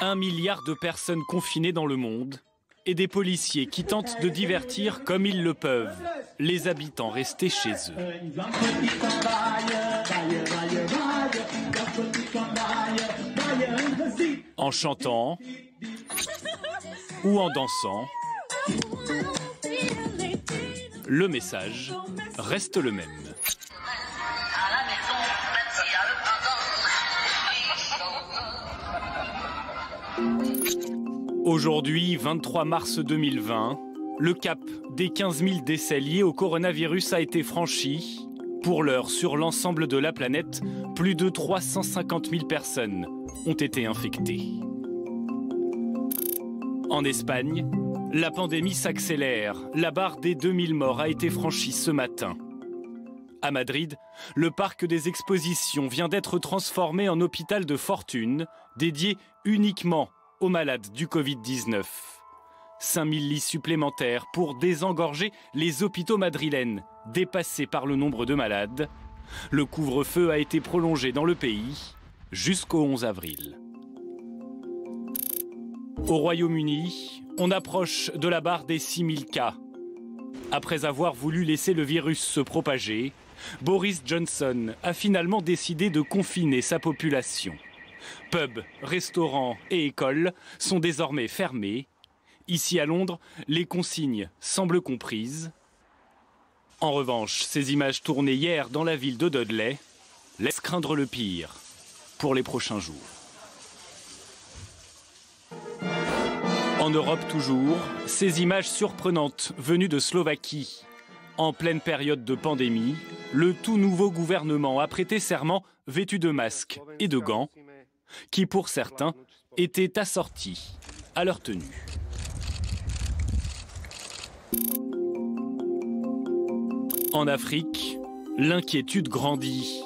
1 milliard de personnes confinées dans le monde et des policiers qui tentent de divertir comme ils le peuvent les habitants restés chez eux. En chantant ou en dansant, le message reste le même. Aujourd'hui, 23 mars 2020, le cap des 15 000 décès liés au coronavirus a été franchi. Pour l'heure, sur l'ensemble de la planète, plus de 350 000 personnes ont été infectées. En Espagne, la pandémie s'accélère. La barre des 2000 morts a été franchie ce matin. À Madrid, le parc des expositions vient d'être transformé en hôpital de fortune, dédié uniquement aux malades du Covid-19. 5000 lits supplémentaires pour désengorger les hôpitaux madrilènes, dépassés par le nombre de malades. Le couvre-feu a été prolongé dans le pays jusqu'au 11 avril. Au Royaume-Uni, on approche de la barre des 6000 cas. Après avoir voulu laisser le virus se propager, Boris Johnson a finalement décidé de confiner sa population. Pubs, restaurants et écoles sont désormais fermés. Ici à Londres, les consignes semblent comprises. En revanche, ces images tournées hier dans la ville de Dudley laissent craindre le pire pour les prochains jours. En Europe toujours, ces images surprenantes venues de Slovaquie. En pleine période de pandémie, le tout nouveau gouvernement a prêté serment vêtu de masques et de gants, qui pour certains étaient assortis à leur tenue. En Afrique, l'inquiétude grandit.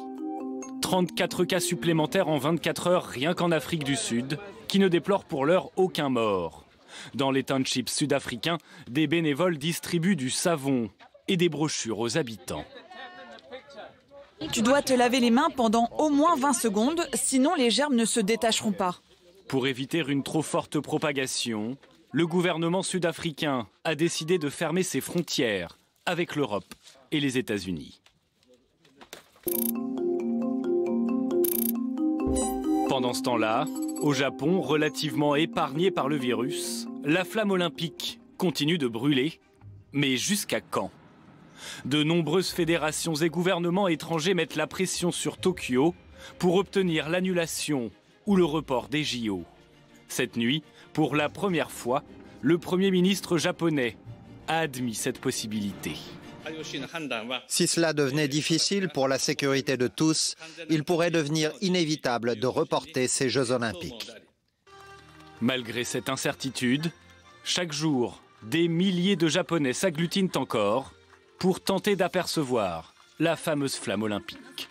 34 cas supplémentaires en 24 heures rien qu'en Afrique du Sud, qui ne déplore pour l'heure aucun mort. Dans les townships sud-africains, des bénévoles distribuent du savon et des brochures aux habitants. Tu dois te laver les mains pendant au moins 20 secondes, sinon les germes ne se détacheront pas. Pour éviter une trop forte propagation, le gouvernement sud-africain a décidé de fermer ses frontières avec l'Europe et les États-Unis. Pendant ce temps-là, au Japon, relativement épargné par le virus, la flamme olympique continue de brûler. Mais jusqu'à quand ? De nombreuses fédérations et gouvernements étrangers mettent la pression sur Tokyo pour obtenir l'annulation ou le report des JO. Cette nuit, pour la première fois, le Premier ministre japonais a admis cette possibilité. Si cela devenait difficile pour la sécurité de tous, il pourrait devenir inévitable de reporter ces Jeux olympiques. Malgré cette incertitude, chaque jour, des milliers de Japonais s'agglutinent encore pour tenter d'apercevoir la fameuse flamme olympique.